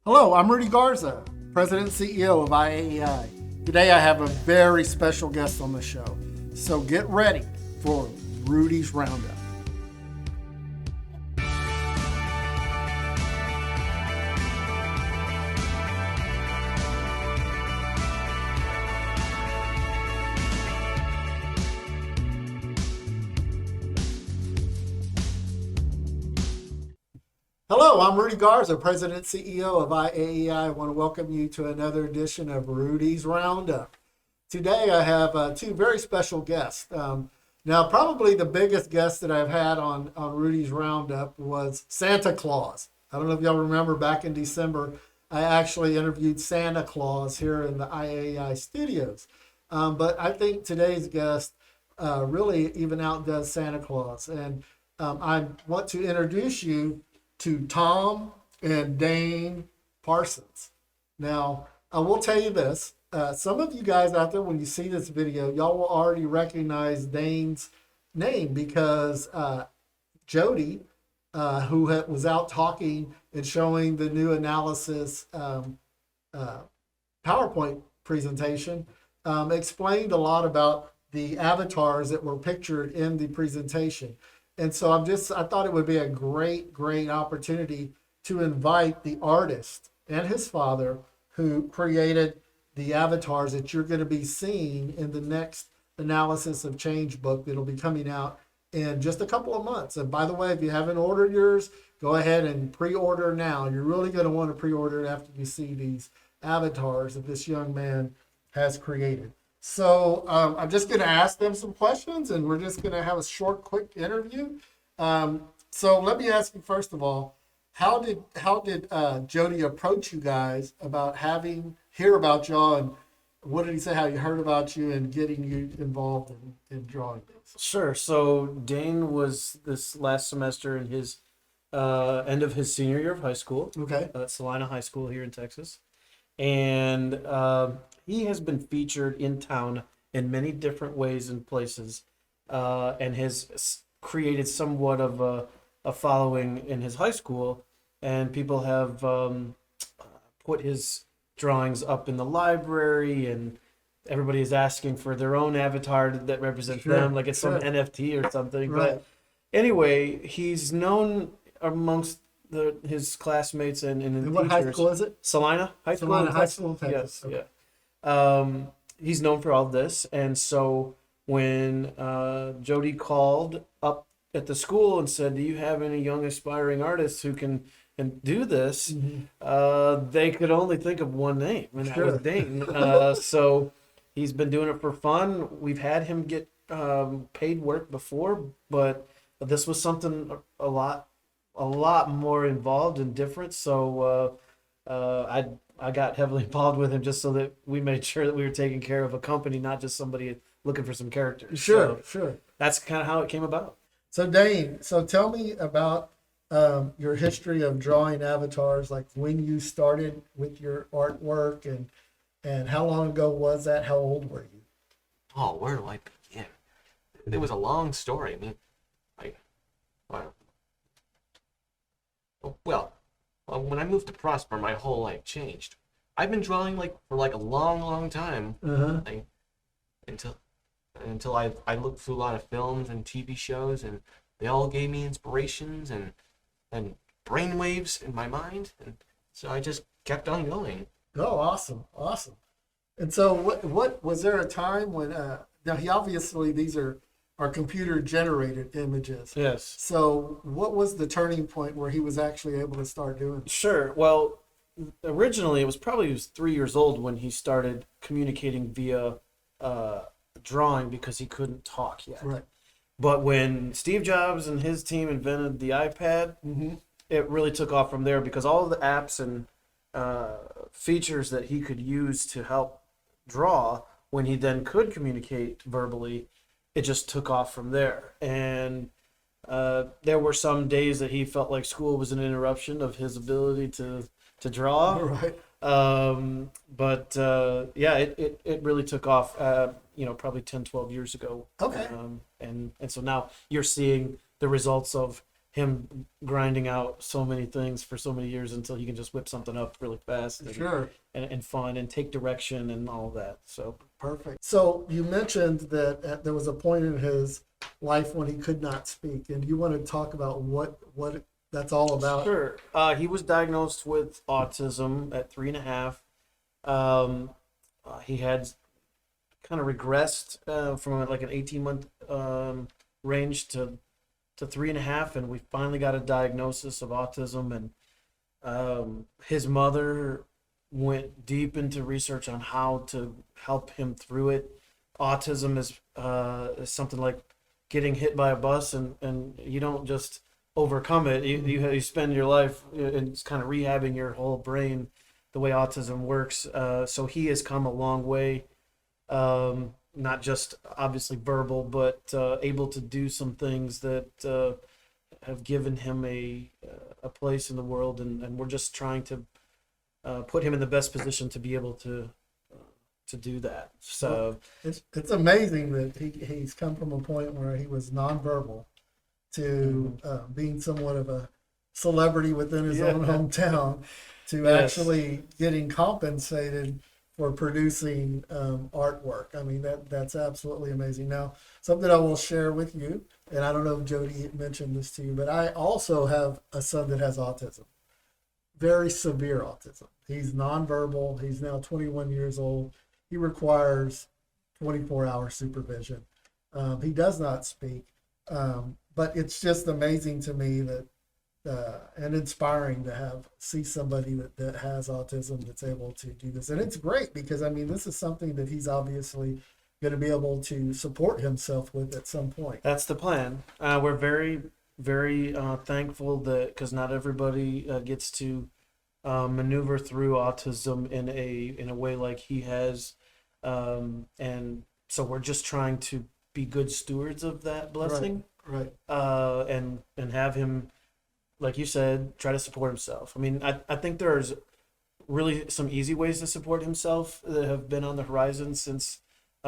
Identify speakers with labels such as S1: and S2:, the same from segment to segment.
S1: Hello, I'm Rudy Garza, President and CEO of IAEI. Today I have a very special guest on the show, so get ready for Rudy's Roundup. Hello, I'm Rudy Garza, President and CEO of IAEI. I want to welcome you to another edition of Rudy's Roundup. Today I have two very special guests. Now, probably the biggest guest that I've had on Rudy's Roundup was Santa Claus. I don't know if y'all remember back in December, I actually interviewed Santa Claus here in the IAEI studios. But I think today's guest really even outdoes Santa Claus. And I want to introduce you to Tom and Dane Parsons. Now, I will tell you this. Some of you guys out there, when you see this video, y'all will already recognize Dane's name because Jody, who was out talking and showing the new analysis PowerPoint presentation, explained a lot about the avatars that were pictured in the presentation. And so I thought it would be a great opportunity to invite the artist and his father who created the avatars that you're going to be seeing in the next analysis of change book that'll be coming out in just a couple of months. And by the way, if you haven't ordered yours, go ahead and pre-order now. You're really going to want to pre-order it after you see these avatars that this young man has created. So I'm just going to ask them some questions, and we're just going to have a short, quick interview. So let me ask you first of all, how did Jody approach you guys about hear about y'all, and what did he say? How he heard about you and getting you involved in drawing this?
S2: Sure. So Dane was this last semester in his end of his senior year of high school.
S1: Okay.
S2: At Salina High School here in Texas, and he has been featured in town in many different ways and places, and has created somewhat of a following in his high school, and people have put his drawings up in the library, and everybody is asking for their own avatar that represents them, like it's some NFT or something.
S1: Right.
S2: But anyway, he's known amongst his classmates and
S1: What
S2: teachers.
S1: high school is it?
S2: Salina High School.
S1: Salina High School, Texas.
S2: Yes,
S1: Okay.
S2: yeah. He's known for all this, and so when Jody called up at the school and said, "Do you have any young aspiring artists who can do this?" They could only think of one name, and that was Dane. So he's been doing it for fun. We've had him get paid work before, but this was something a lot more involved and different. So I got heavily involved with him just so that we made sure that we were taking care of a company, not just somebody looking for some characters.
S1: Sure.
S2: That's kind of how it came about.
S1: So Dane, tell me about your history of drawing avatars, like when you started with your artwork, and how long ago was that? How old were you?
S3: Oh, where do I begin? It was a long story. I mean, when I moved to Prosper, my whole life changed. I've been drawing for a long time. Until I looked through a lot of films and TV shows, and they all gave me inspirations and brainwaves in my mind, and so I just kept on going.
S1: Oh, awesome. And so, what was there a time when? Now, these are computer generated images.
S2: Yes.
S1: So, what was the turning point where he was actually able to start doing this?
S2: Sure. Well, originally he was 3 years old when he started communicating via drawing because he couldn't talk yet.
S1: Right.
S2: But when Steve Jobs and his team invented the iPad, it really took off from there because all of the apps and features that he could use to help draw, when he then could communicate verbally, it just took off from there. And there were some days that he felt like school was an interruption of his ability to draw.
S1: Right.
S2: But it really took off, probably 10, 12 years ago.
S1: Okay.
S2: And so now you're seeing the results of him grinding out so many things for so many years until he can just whip something up really fast and,
S1: Sure.
S2: and fun and take direction and all of that. So
S1: Perfect. So you mentioned that there was a point in his life when he could not speak, and you want to talk about what that's all about?
S2: sure, he was diagnosed with autism at 3.5. He had kind of regressed from like an 18-month range to 3.5, and we finally got a diagnosis of autism. And his mother went deep into research on how to help him through it. Autism is something like getting hit by a bus, and you don't just overcome it. You spend your life in kind of rehabbing your whole brain the way autism works. So he has come a long way, not just obviously verbal, but able to do some things that have given him a place in the world, and we're just trying to put him in the best position to be able to do that. So
S1: It's amazing that he's come from a point where he was nonverbal to being somewhat of a celebrity within his own hometown, to
S2: Yes.
S1: actually getting compensated for producing artwork. I mean, that's absolutely amazing. Now, something I will share with you, and I don't know if Jody mentioned this to you, but I also have a son that has autism, very severe autism. He's nonverbal. He's now 21 years old. He requires 24-hour supervision. He does not speak, but it's just amazing to me that and inspiring to see somebody that has autism that's able to do this. And it's great because, I mean, this is something that he's obviously going to be able to support himself with at some point.
S2: that's the plan. We're very, very thankful that, because not everybody gets to maneuver through autism in a way like he has, and so we're just trying to be good stewards of that blessing,
S1: Right.
S2: and have him, like you said, try to support himself. I mean, I think there's really some easy ways to support himself that have been on the horizon since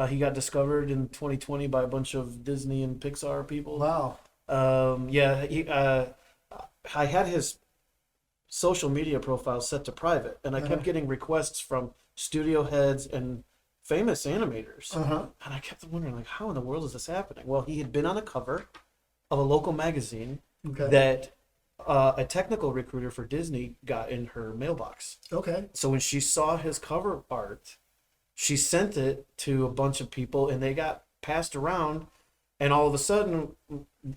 S2: he got discovered in 2020 by a bunch of Disney and Pixar people.
S1: Wow.
S2: I had his social media profile set to private, and I kept getting requests from studio heads and famous animators.
S1: Uh-huh.
S2: And I kept wondering, like, how in the world is this happening? Well, he had been on a cover of a local magazine
S1: Okay.
S2: that a technical recruiter for Disney got in her mailbox.
S1: Okay.
S2: So when she saw his cover art, she sent it to a bunch of people, and they got passed around. And all of a sudden,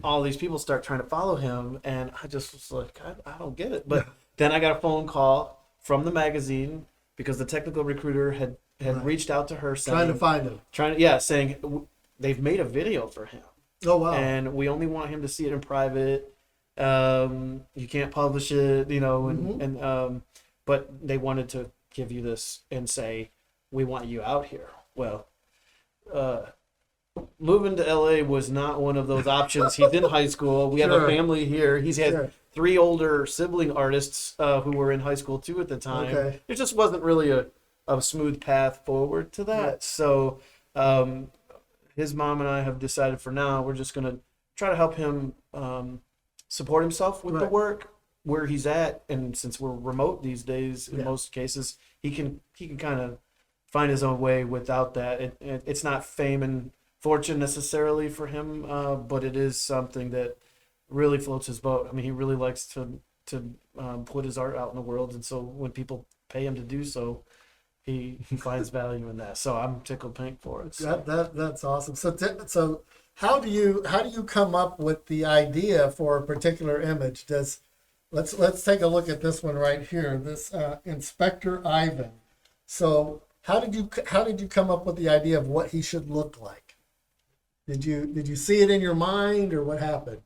S2: all these people start trying to follow him, and I just was like, I don't get it. But then I got a phone call from the magazine because the technical recruiter had
S1: Right.
S2: reached out to her saying,
S1: Trying to find him.
S2: saying they've made a video for him,
S1: Oh, wow.
S2: and we only want him to see it in private. You can't publish it, and but they wanted to give you this and say, we want you out here. Well, moving to LA was not one of those options. He's in high school. We have a
S1: Sure.
S2: family here. He's had
S1: Sure.
S2: 3 older sibling artists who were in high school too at the time.
S1: Okay.
S2: There just wasn't really a smooth path forward to that.
S1: Right.
S2: So his mom and I have decided for now we're just going to try to help him support himself with the
S1: Right.
S2: work where he's at. And since we're remote these days, in
S1: Yeah.
S2: most cases, he can kind of find his own way without that. It's not fame and fortune necessarily for him, but it is something that really floats his boat. I mean, he really likes to put his art out in the world, and so when people pay him to do so, he finds value in that. So I'm tickled pink for it. So.
S1: That's awesome. So how do you come up with the idea for a particular image? Let's take a look at this one right here. This Inspector Ivan. So how did you come up with the idea of what he should look like? Did you see it in your mind, or what happened?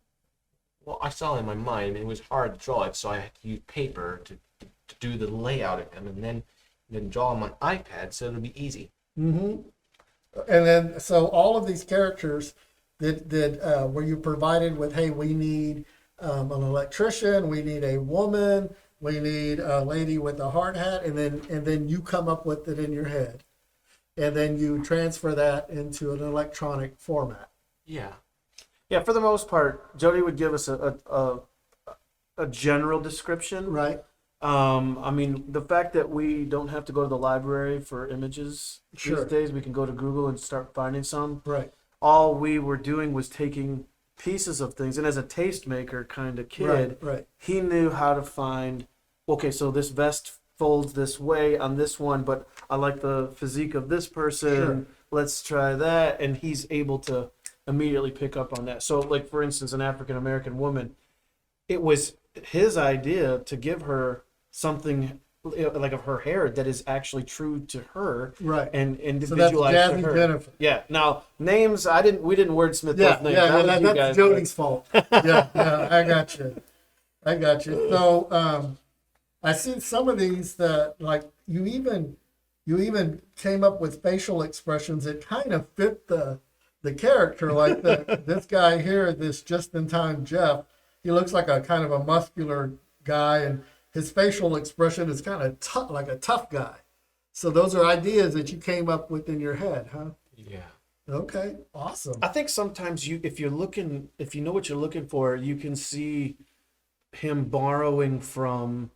S3: Well, I saw it in my mind, and it was hard to draw it, so I had to use paper to do the layout of him, and then draw on my iPad, so it'll be easy.
S1: Mm-hmm. And then, so all of these characters were you provided with, hey, we need an electrician, we need a woman, we need a lady with a hard hat, and then you come up with it in your head, and then you transfer that into an electronic format.
S3: Yeah.
S2: Yeah, for the most part, Jody would give us a a general description.
S1: Right.
S2: I mean, the fact that we don't have to go to the library for images
S1: Sure.
S2: these days, we can go to Google and start finding some.
S1: Right.
S2: All we were doing was taking pieces of things, and as a tastemaker kind of kid,
S1: Right.
S2: he knew how to find, okay, so this vest folds this way on this one, but I like the physique of this person.
S1: Sure.
S2: Let's try that. And he's able to immediately pick up on that. So, like, for instance, an African American woman, it was his idea to give her something like of her hair that is actually true to her
S1: Right.
S2: and
S1: So that's
S2: individualized to
S1: Jazzy
S2: her.
S1: Jennifer.
S2: Yeah. Now, names, we didn't wordsmith
S1: Yeah,
S2: those names.
S1: yeah,
S2: That was you
S1: that's
S2: guys.
S1: Jody's fault. Yeah, I got you. I got you. So, I see some of these that, like, you even came up with facial expressions that kind of fit the character. Like this guy here, this just-in-time Jeff, he looks like a kind of a muscular guy, and his facial expression is kind of tough, like a tough guy. So those are ideas that you came up with in your head, huh?
S3: Yeah.
S1: Okay, awesome.
S2: I think sometimes if you know what you're looking for, you can see him borrowing from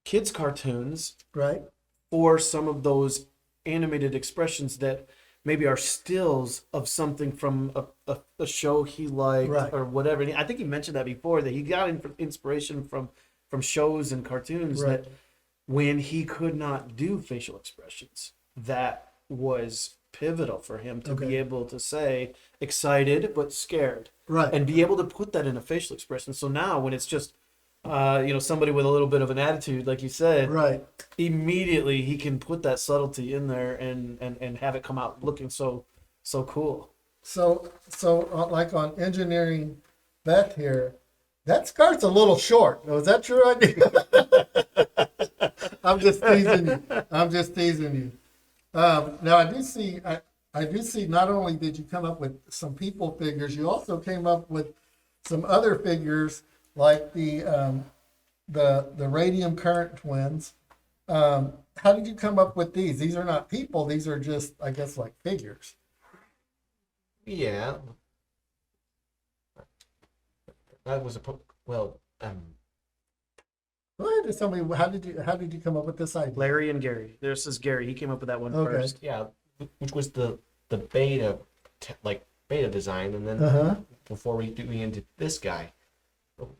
S2: kids' cartoons
S1: Right,
S2: or some of those animated expressions that maybe are stills of something from a show he liked
S1: Right.
S2: or whatever. And I think he mentioned that before, that he got inspiration from shows and cartoons
S1: Right.
S2: that when he could not do facial expressions, that was pivotal for him to
S1: Okay.
S2: be able to say excited but scared
S1: right.
S2: and be able to put that in a facial expression. So now when it's just somebody with a little bit of an attitude, like you said,
S1: Right.
S2: immediately he can put that subtlety in there and have it come out looking so cool.
S1: So like on engineering Beth here, that skirt's a little short. Was that your idea? I'm just teasing you. Now I do see not only did you come up with some people figures, you also came up with some other figures like the radium current twins. How did you come up with these? These are not people. These are just, I guess, like figures.
S3: Yeah. That was
S1: Go ahead and tell me how did you come up with this idea?
S2: Larry and Gary. This is Gary. He came up with that one
S1: Okay.
S2: first.
S3: yeah, which was the beta beta design, and then
S1: Uh-huh.
S3: before we doing into this guy,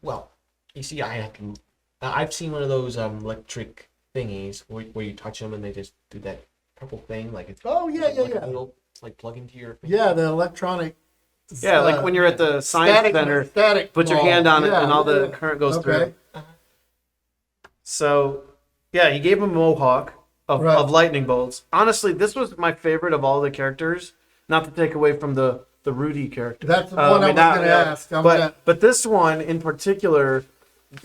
S3: well, you see, I've seen one of those electric thingies where you touch them and they just do that purple thing, like it's
S1: Oh yeah,
S3: like
S1: yeah.
S3: a little like plug into your finger.
S1: Yeah, the electronic.
S2: Yeah, like when you're at the science center,
S1: static
S2: put your
S1: ball.
S2: hand on it
S1: Yeah,
S2: and all the
S1: yeah.
S2: current goes
S1: Okay.
S2: through. So, yeah, he gave him a mohawk of
S1: Right.
S2: lightning bolts. Honestly, this was my favorite of all the characters. Not to take away from the Rudy character.
S1: That's the one I was going to ask.
S2: But this one in particular,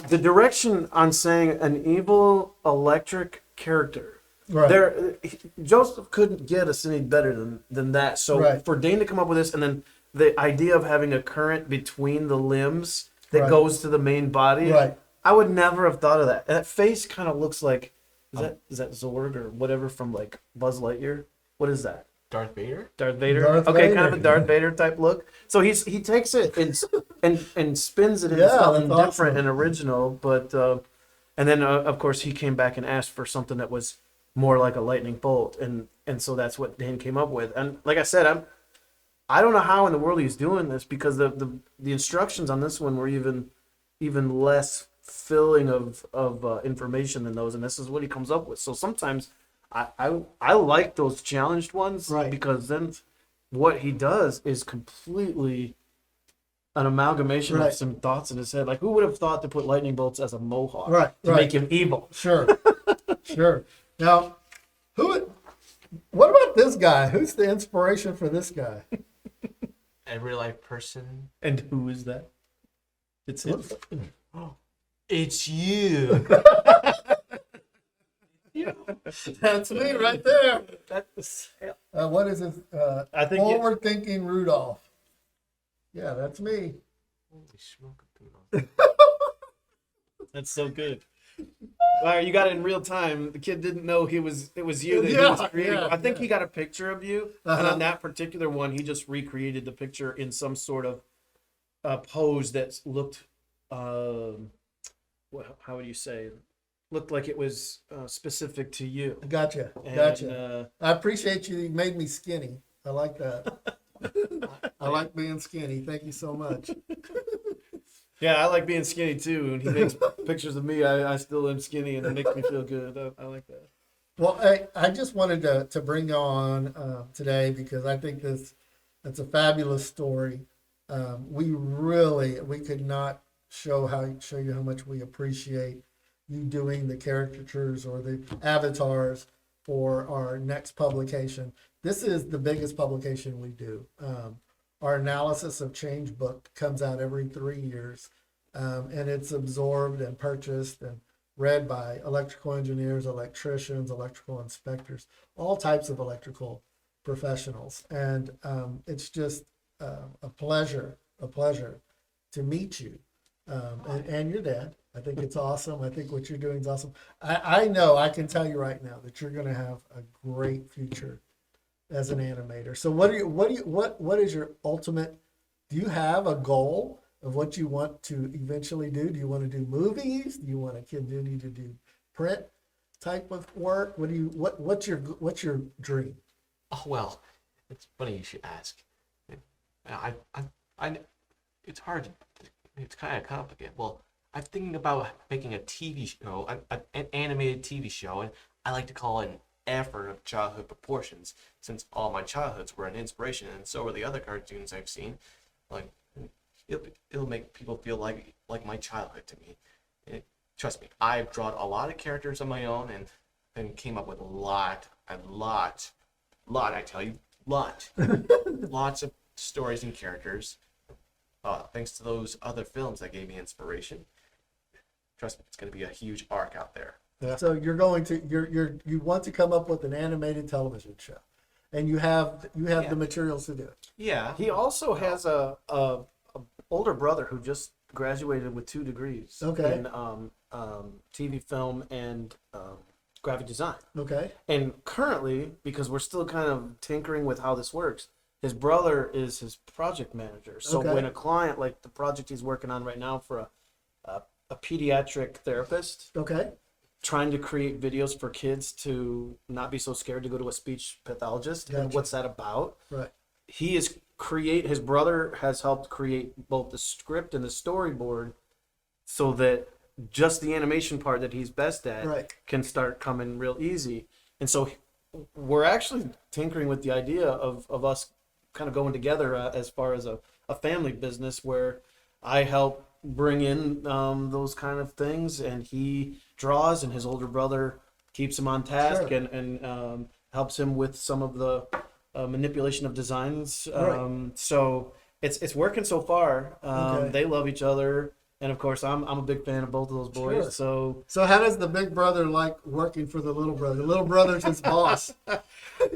S2: the direction on saying an evil electric character.
S1: Right.
S2: There, Joseph couldn't get us any better than that. So
S1: Right.
S2: for Dane to come up with this, and then the idea of having a current between the limbs that
S1: Right.
S2: goes to the main body,
S1: Right.
S2: I would never have thought of that. And that face kind of looks like is that Zord or whatever from like Buzz Lightyear? What is that?
S3: Darth Vader.
S2: Darth Vader.
S1: Darth
S2: Okay,
S1: Vader.
S2: kind of a Darth Vader type look. So he takes it and spins it into
S1: Yeah,
S2: something
S1: that's
S2: different
S1: awesome.
S2: and original. But and then of course he came back and asked for something that was more like a lightning bolt, and so that's what Dane came up with. And like I said, I don't know how in the world he's doing this, because the instructions on this one were even less filling of information than those, and this is what he comes up with. So sometimes I like those challenged ones,
S1: Right.
S2: because then what he does is completely an amalgamation
S1: Right.
S2: of some thoughts in his head. Like, who would have thought to put lightning bolts as a mohawk
S1: Right,
S2: to
S1: right.
S2: make him evil?
S1: Sure. Sure. Now, what about this guy? Who's the inspiration for this guy?
S3: A real life person.
S2: And who is that? It's him.
S3: It's you.
S1: That's me right there.
S2: That's,
S1: What is it?
S2: I think
S1: Forward-thinking Rudolph. Yeah, that's me.
S3: Holy smoke. Rudolph.
S2: that's so good. Wow, you got it in real time. The kid didn't know it was you that he
S1: Yeah,
S2: was creating.
S1: yeah,
S2: I think
S1: yeah.
S2: he got a picture of you, and
S1: Uh-huh.
S2: on that particular one, he just recreated the picture in some sort of pose that looked how would you say, looked like it was specific to you.
S1: Gotcha.
S2: And,
S1: Gotcha. I appreciate you made me skinny. I like that. I like being skinny. Thank you so much.
S2: Yeah, I like being skinny too. And he makes pictures of me. I still am skinny, and it makes me feel good. I like that.
S1: Well, I just wanted to bring you on today because I think that's a fabulous story. We could not show you how much we appreciate you doing the caricatures or the avatars for our next publication. This is the biggest publication we do. Our analysis of change book comes out every 3 years, and it's absorbed and purchased and read by electrical engineers, electricians, electrical inspectors, all types of electrical professionals. And it's just a pleasure to meet you and your dad. I think it's awesome. I think what you're doing is awesome. I know, I can tell you right now that you're going to have a great future as an animator. So what is your ultimate, do you have a goal of what you want to eventually do? Do you want to do movies? Do you want to continue to do print type of work? What's your dream?
S3: Oh well, it's funny you should ask. I it's hard. It's kind of complicated. Well, I'm thinking about making a TV show, an animated TV show, and I like to call it an effort of childhood proportions, since all my childhoods were an inspiration, and so were the other cartoons I've seen. Like, it'll make people feel like my childhood to me. Trust me, I've drawn a lot of characters on my own, and came up with a lot, I tell you, lots of stories and characters. Thanks to those other films that gave me inspiration. Trust me, it's going to be a huge arc out there.
S1: Yeah. So you want to come up with an animated television show, and you have the materials to do it.
S3: Yeah.
S2: He also has a older brother who just graduated with 2 degrees
S1: Okay.
S2: in TV, film, and graphic design.
S1: Okay.
S2: And currently, because we're still kind of tinkering with how this works, his brother is his project manager. So
S1: Okay.
S2: when a client, like the project he's working on right now for a pediatric therapist,
S1: Okay.
S2: trying to create videos for kids to not be so scared to go to a speech pathologist, and
S1: Gotcha.
S2: what's that about?
S1: Right.
S2: His brother has helped create both the script and the storyboard so that just the animation part that he's best at
S1: Right.
S2: can start coming real easy. And so we're actually tinkering with the idea of us kind of going together as far as a family business where I help bring in those kind of things, and he draws, and his older brother keeps him on task.
S1: Sure.
S2: and helps him with some of the manipulation of designs.
S1: Right.
S2: So it's working so far.
S1: Okay.
S2: They love each other, and of course I'm a big fan of both of those boys.
S1: Sure.
S2: So
S1: how does the big brother like working for the little brother? The little brother's his boss.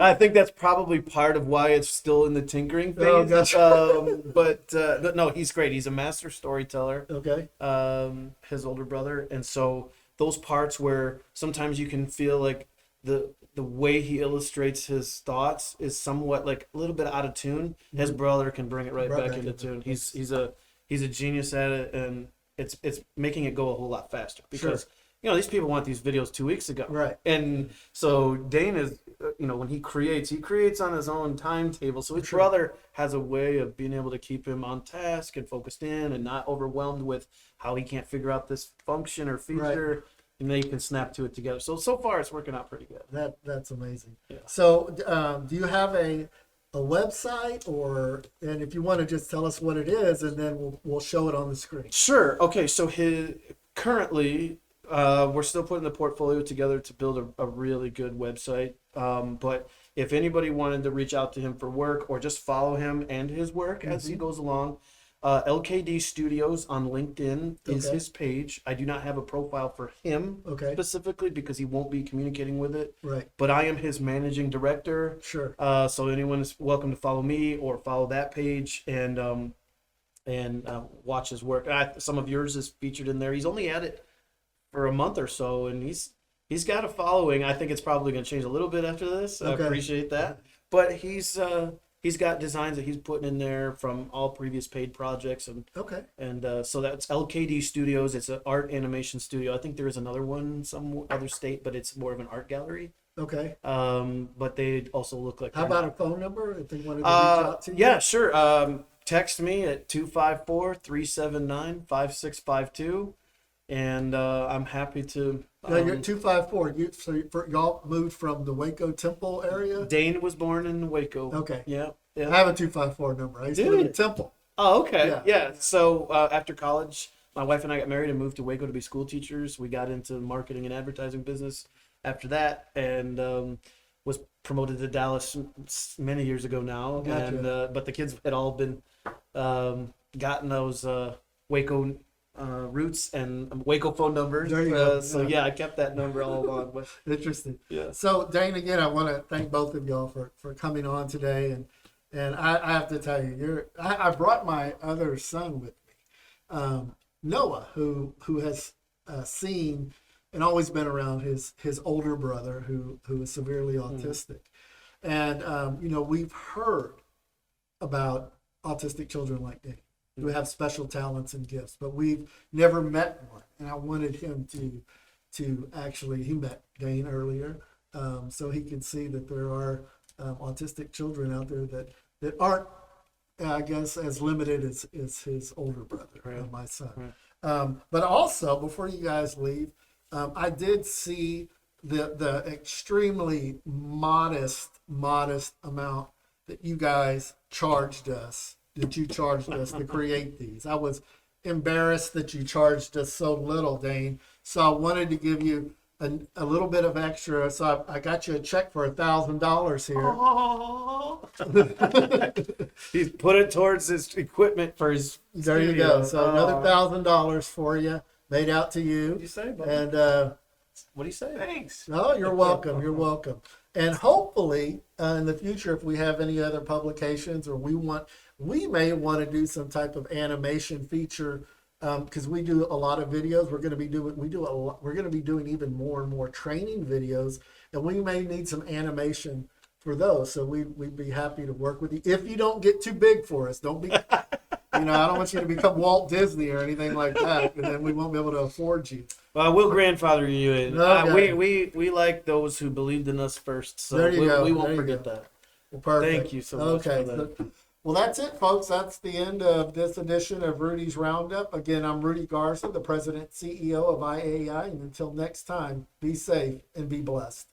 S2: I think that's probably part of why it's still in the tinkering phase.
S1: Oh, gotcha.
S2: But no, he's great. He's a master storyteller.
S1: Okay.
S2: His older brother, and so those parts where sometimes you can feel like the way he illustrates his thoughts is somewhat like a little bit out of tune. His brother can bring it right back into tune. He's a genius at it, and it's making it go a whole lot faster because
S1: Sure.
S2: these people want these videos 2 weeks ago.
S1: Right.
S2: And so Dane is, when he creates on his own timetable. So his
S1: Sure.
S2: brother has a way of being able to keep him on task and focused in and not overwhelmed with how he can't figure out this function or feature. And they can snap to it together. So far it's working out pretty good.
S1: That's amazing.
S2: Yeah.
S1: So do you have a website, and if you want to just tell us what it is, and then we'll show it on the screen.
S2: Sure. Okay. So currently we're still putting the portfolio together to build a really good website. But if anybody wanted to reach out to him for work or just follow him and his work as he goes along, LKD Studios on LinkedIn is
S1: Okay.
S2: his page. I do not have a profile for him
S1: Okay.
S2: specifically because he won't be communicating with it.
S1: Right.
S2: But I am his managing director.
S1: Sure.
S2: So anyone is welcome to follow me or follow that page and watch his work. Some of yours is featured in there. He's only at it for a month or so, and he's got a following. I think it's probably going to change a little bit after this.
S1: Okay.
S2: I appreciate that. But he's he's got designs that he's putting in there from all previous paid projects,
S1: Okay.
S2: and so that's LKD Studios. It's an art animation studio. I think there is another one in some other state, but it's more of an art gallery.
S1: Okay.
S2: But they also look like.
S1: How about a phone number if they wanted to reach out to you?
S2: Yeah, sure. Text me at 254-379-5652, and I'm happy to.
S1: No, you're 254. Y'all moved from the Waco Temple area?
S2: Dane was born in Waco.
S1: Okay.
S2: Yeah.
S1: I
S2: Yeah.
S1: have a 254 number. I used to live in Temple.
S2: Oh, okay.
S1: Yeah.
S2: Yeah. So after college, my wife and I got married and moved to Waco to be school teachers. We got into marketing and advertising business after that, and was promoted to Dallas many years ago now.
S1: Gotcha.
S2: And but the kids had all been gotten those Waco roots and Waco phone numbers.
S1: There you go.
S2: So
S1: Yeah.
S2: I kept that number all along. But
S1: Interesting.
S2: yeah.
S1: So Dane, again, I want to thank both of y'all for coming on today, and I have to tell you, I brought my other son with me, Noah, who has seen and always been around his older brother who is severely autistic, and we've heard about autistic children like Dane who have special talents and gifts, but we've never met one, and I wanted him to actually, he met Dane earlier, so he can see that there are autistic children out there that aren't, I guess, as limited as his older brother,
S2: Right.
S1: my son.
S2: Right.
S1: But also, before you guys leave, I did see the extremely modest amount that you guys charged us, to create these. I was embarrassed that you charged us so little, Dane. So I wanted to give you a little bit of extra. So I got you a check for $1,000 here.
S2: He's put it towards his equipment for his.
S1: There you
S2: studio.
S1: go. So another $1,000 for you, made out to you.
S2: What do you say, Bob?
S1: And
S2: What do you say?
S3: Thanks.
S1: oh, you're welcome. You're welcome. And hopefully, in the future, if we have any other publications, or we may want to do some type of animation feature, because we do a lot of videos. We're going to be doing even more and more training videos, and we may need some animation for those. So we'd be happy to work with you if you don't get too big for us. Don't be. I don't want you to become Walt Disney or anything like that, and then we won't be able to afford you.
S2: Well, we'll grandfather you in.
S1: Okay.
S2: We like those who believed in us first, so
S1: There you go.
S2: we won't
S1: There you
S2: forget
S1: go.
S2: that.
S1: Well, perfect.
S2: Thank you so much
S1: Okay.
S2: for that.
S1: Well, that's it, folks. That's the end of this edition of Rudy's Roundup. Again, I'm Rudy Garza, the President CEO of IAEI. And until next time, be safe and be blessed.